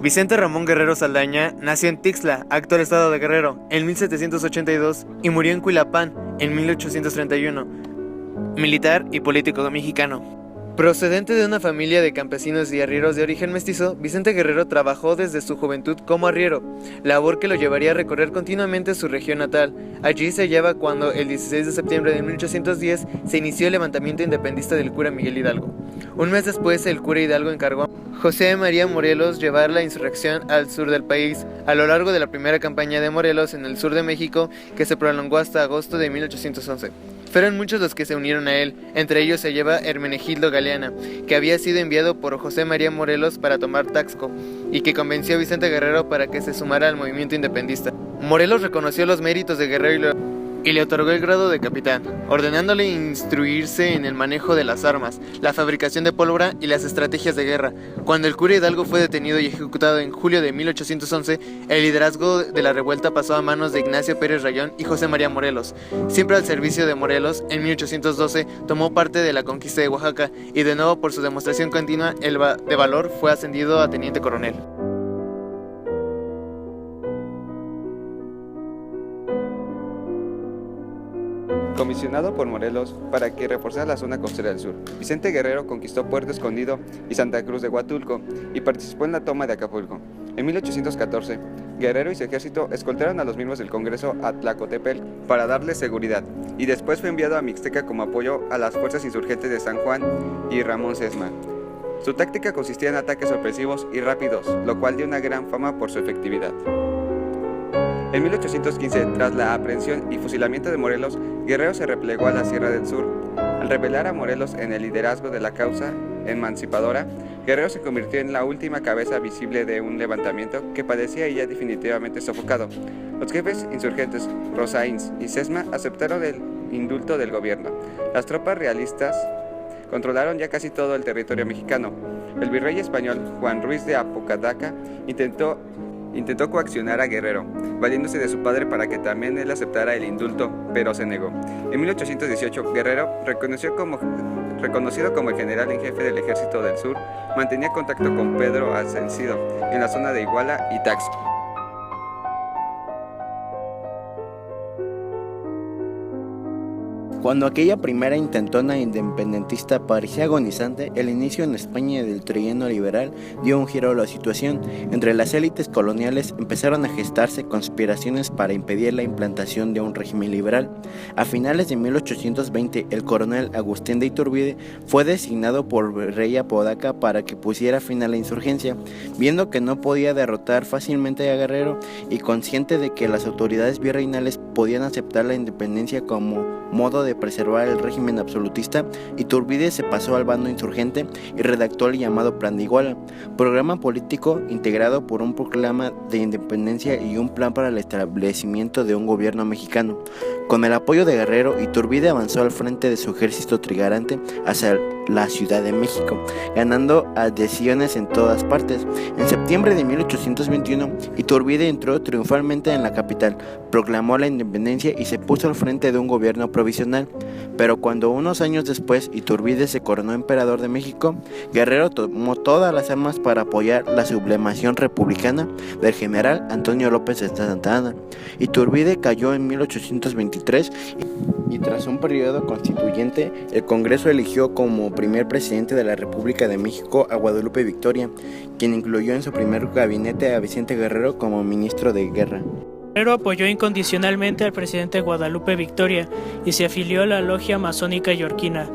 Vicente Ramón Guerrero Saldaña nació en Tixla, actual estado de Guerrero, en 1782 y murió en Cuilapán en 1831. Militar y político mexicano. Procedente de una familia de campesinos y arrieros de origen mestizo, Vicente Guerrero trabajó desde su juventud como arriero, labor que lo llevaría a recorrer continuamente su región natal. Allí se hallaba cuando, el 16 de septiembre de 1810, se inició el levantamiento independentista del cura Miguel Hidalgo. Un mes después, el cura Hidalgo encargó a José María Morelos llevar la insurrección al sur del país, a lo largo de la primera campaña de Morelos en el sur de México, que se prolongó hasta agosto de 1811. Fueron muchos los que se unieron a él, entre ellos se lleva Hermenegildo Galeana, que había sido enviado por José María Morelos para tomar Taxco, y que convenció a Vicente Guerrero para que se sumara al movimiento independentista. Morelos reconoció los méritos de Guerrero y le otorgó el grado de capitán, ordenándole instruirse en el manejo de las armas, la fabricación de pólvora y las estrategias de guerra. Cuando el cura Hidalgo fue detenido y ejecutado en julio de 1811, el liderazgo de la revuelta pasó a manos de Ignacio Pérez Rayón y José María Morelos. Siempre al servicio de Morelos, en 1812 tomó parte de la conquista de Oaxaca y de nuevo por su demostración continua de valor fue ascendido a teniente coronel. Comisionado por Morelos para que reforzara la zona costera del sur, Vicente Guerrero conquistó Puerto Escondido y Santa Cruz de Huatulco y participó en la toma de Acapulco. En 1814, Guerrero y su ejército escoltaron a los miembros del Congreso a Tlacotepec para darles seguridad, y después fue enviado a Mixteca como apoyo a las fuerzas insurgentes de San Juan y Ramón Sesma. Su táctica consistía en ataques sorpresivos y rápidos, lo cual dio una gran fama por su efectividad. En 1815, tras la aprehensión y fusilamiento de Morelos, Guerrero se replegó a la Sierra del Sur. Al revelar a Morelos en el liderazgo de la causa emancipadora, Guerrero se convirtió en la última cabeza visible de un levantamiento que parecía ya definitivamente sofocado. Los jefes insurgentes, Rosains y Sesma, aceptaron el indulto del gobierno. Las tropas realistas controlaron ya casi todo el territorio mexicano. El virrey español, Juan Ruiz de Apodaca, intentó coaccionar a Guerrero, valiéndose de su padre para que también él aceptara el indulto, pero se negó. En 1818, Guerrero, reconocido como el general en jefe del Ejército del Sur, mantenía contacto con Pedro Alcencido en la zona de Iguala y Taxco. Cuando aquella primera intentona independentista parecía agonizante, el inicio en España del trienio liberal dio un giro a la situación. Entre las élites coloniales empezaron a gestarse conspiraciones para impedir la implantación de un régimen liberal. A finales de 1820, el coronel Agustín de Iturbide fue designado por Rey Apodaca para que pusiera fin a la insurgencia. Viendo que no podía derrotar fácilmente a Guerrero y consciente de que las autoridades virreinales podían aceptar la independencia como modo de preservar el régimen absolutista, Iturbide se pasó al bando insurgente y redactó el llamado Plan de Iguala, programa político integrado por un proclama de independencia y un plan para el establecimiento de un gobierno mexicano. Con el apoyo de Guerrero, Iturbide avanzó al frente de su ejército trigarante hacia la Ciudad de México, ganando adhesiones en todas partes. En septiembre de 1821, Iturbide entró triunfalmente en la capital, proclamó la independencia y se puso al frente de un gobierno provisional. Pero cuando unos años después Iturbide se coronó emperador de México, Guerrero tomó todas las armas para apoyar la sublevación republicana del general Antonio López de Santa Anna. Iturbide cayó en 1823 y tras un periodo constituyente, el Congreso eligió como primer presidente de la República de México a Guadalupe Victoria, quien incluyó en su primer gabinete a Vicente Guerrero como ministro de Guerra. Guerrero apoyó incondicionalmente al presidente Guadalupe Victoria y se afilió a la logia masónica yorquina.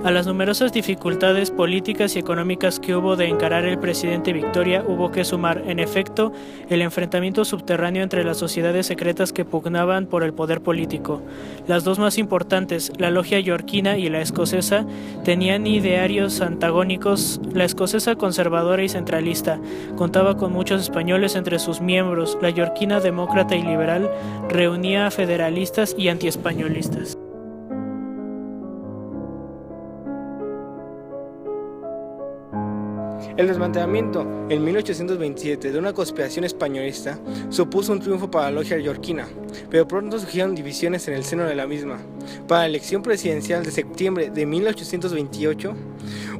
A las numerosas dificultades políticas y económicas que hubo de encarar el presidente Victoria, hubo que sumar, en efecto, el enfrentamiento subterráneo entre las sociedades secretas que pugnaban por el poder político. Las dos más importantes, la logia yorquina y la escocesa, tenían idearios antagónicos. La escocesa, conservadora y centralista, contaba con muchos españoles entre sus miembros. La yorquina, demócrata y liberal, reunía a federalistas y antiespañolistas. El desmantelamiento en 1827 de una conspiración españolista supuso un triunfo para la logia yorquina, pero pronto surgieron divisiones en el seno de la misma. para la elección presidencial de septiembre de 1828,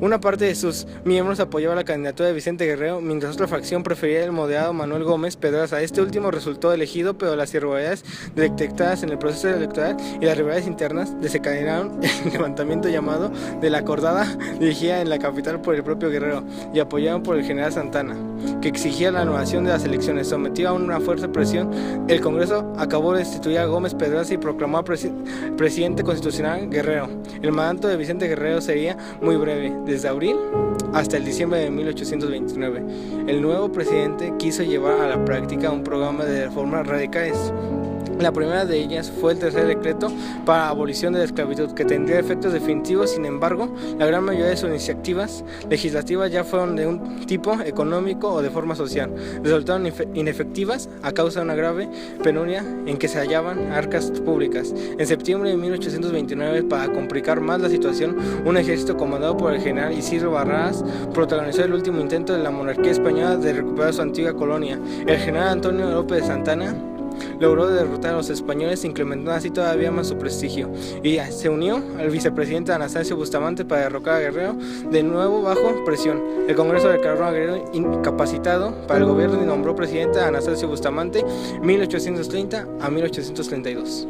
una parte de sus miembros apoyaba la candidatura de Vicente Guerrero, mientras otra facción prefería el moderado Manuel Gómez Pedraza. Este último resultó elegido, pero las irregularidades detectadas en el proceso electoral y las rivalidades internas desencadenaron el levantamiento llamado de la Cordada, dirigida en la capital por el propio Guerrero y apoyado por el general Santana, que exigía la anulación de las elecciones. Sometido a una fuerte presión, el Congreso acabó de destituir a Gómez Pedraza y proclamó presidente constitucional Guerrero. El mandato de Vicente Guerrero sería muy breve, desde abril hasta el diciembre de 1829. El nuevo presidente quiso llevar a la práctica un programa de reformas radicales. La primera de ellas fue el tercer decreto para abolición de la esclavitud, que tendría efectos definitivos. Sin embargo, la gran mayoría de sus iniciativas legislativas ya fueron de un tipo económico o de forma social. Resultaron inefectivas a causa de una grave penuria en que se hallaban arcas públicas. En septiembre de 1829, para complicar más la situación, un ejército comandado por el general Isidro Barradas protagonizó el último intento de la monarquía española de recuperar su antigua colonia. El general Antonio López de Santana logró derrotar a los españoles, incrementando así todavía más su prestigio, y se unió al vicepresidente Anastasio Bustamante para derrocar a Guerrero de nuevo bajo presión. El Congreso declaró a Guerrero incapacitado para el gobierno y nombró presidente a Anastasio Bustamante 1830 a 1832.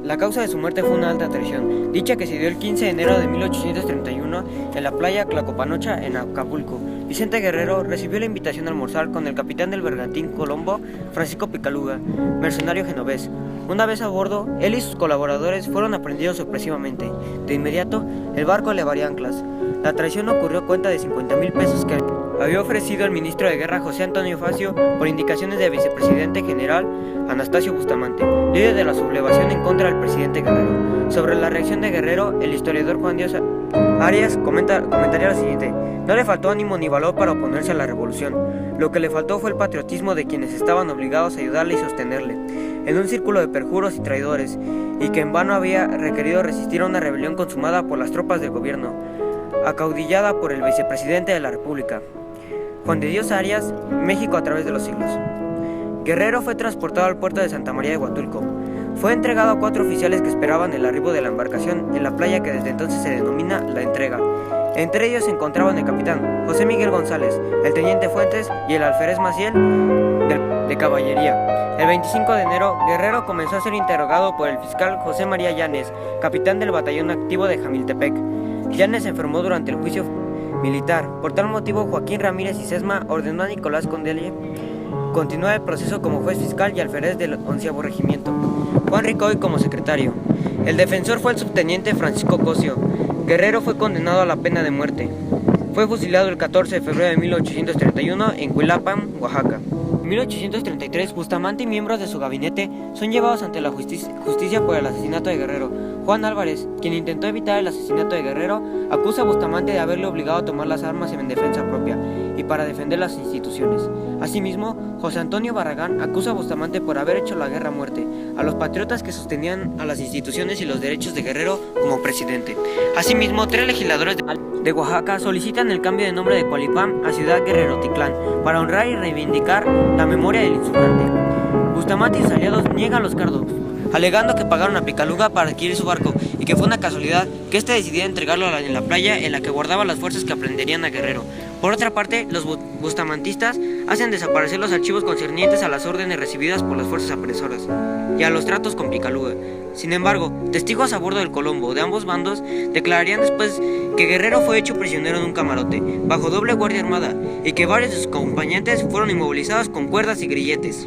La causa de su muerte fue una alta traición, dicha que se dio el 15 de enero de 1831 en la playa Tlacopanocha, en Acapulco. Vicente Guerrero recibió la invitación a almorzar con el capitán del bergantín Colombo, Francisco Picaluga, mercenario genovés. Una vez a bordo, él y sus colaboradores fueron aprehendidos sorpresivamente. De inmediato, el barco elevaría anclas. La traición ocurrió a cuenta de 50,000 pesos que había ofrecido el ministro de Guerra José Antonio Facio por indicaciones del vicepresidente general Anastasio Bustamante, líder de la sublevación en contra del presidente Guerrero. Sobre la reacción de Guerrero, el historiador Juan Díaz Arias comentaría lo siguiente: no le faltó ánimo ni valor para oponerse a la revolución. Lo que le faltó fue el patriotismo de quienes estaban obligados a ayudarle y sostenerle, en un círculo de perjuros y traidores, y que en vano había requerido resistir a una rebelión consumada por las tropas del gobierno, acaudillada por el vicepresidente de la República. Juan de Dios Arias, México a través de los siglos. Guerrero fue transportado al puerto de Santa María de Huatulco. Fue entregado a 4 oficiales que esperaban el arribo de la embarcación en la playa que desde entonces se denomina La Entrega. Entre ellos se encontraban el capitán José Miguel González, el teniente Fuentes y el alférez Maciel de caballería. El 25 de enero, Guerrero comenzó a ser interrogado por el fiscal José María Llanes, capitán del batallón activo de Jamiltepec. Llanes se enfermó durante el juicio militar. Por tal motivo, Joaquín Ramírez y Sesma ordenó a Nicolás Condelle continuar el proceso como juez fiscal y alférez del 11º Regimiento. Juan Ricoy como secretario. El defensor fue el subteniente Francisco Cosio. Guerrero fue condenado a la pena de muerte. Fue fusilado el 14 de febrero de 1831 en Cuilapan, Oaxaca. En 1833, Bustamante y miembros de su gabinete son llevados ante la justicia por el asesinato de Guerrero. Juan Álvarez, quien intentó evitar el asesinato de Guerrero, acusa a Bustamante de haberle obligado a tomar las armas en defensa propia y para defender las instituciones. Asimismo, José Antonio Barragán acusa a Bustamante por haber hecho la guerra a muerte a los patriotas que sostenían a las instituciones y los derechos de Guerrero como presidente. Asimismo, 3 legisladores de Oaxaca solicitan el cambio de nombre de Cualipán a Ciudad Guerrero-Titlán para honrar y reivindicar la memoria del insurgente. Bustamante y sus aliados niegan los cargos, alegando que pagaron a Picaluga para adquirir su barco y que fue una casualidad que éste decidiera entregarlo en la playa en la que guardaba las fuerzas que aprenderían a Guerrero. Por otra parte, los bustamantistas hacen desaparecer los archivos concernientes a las órdenes recibidas por las fuerzas apresoras y a los tratos con Picaluga. Sin embargo, testigos a bordo del Colombo de ambos bandos declararían después que Guerrero fue hecho prisionero en un camarote, bajo doble guardia armada, y que varios de sus acompañantes fueron inmovilizados con cuerdas y grilletes.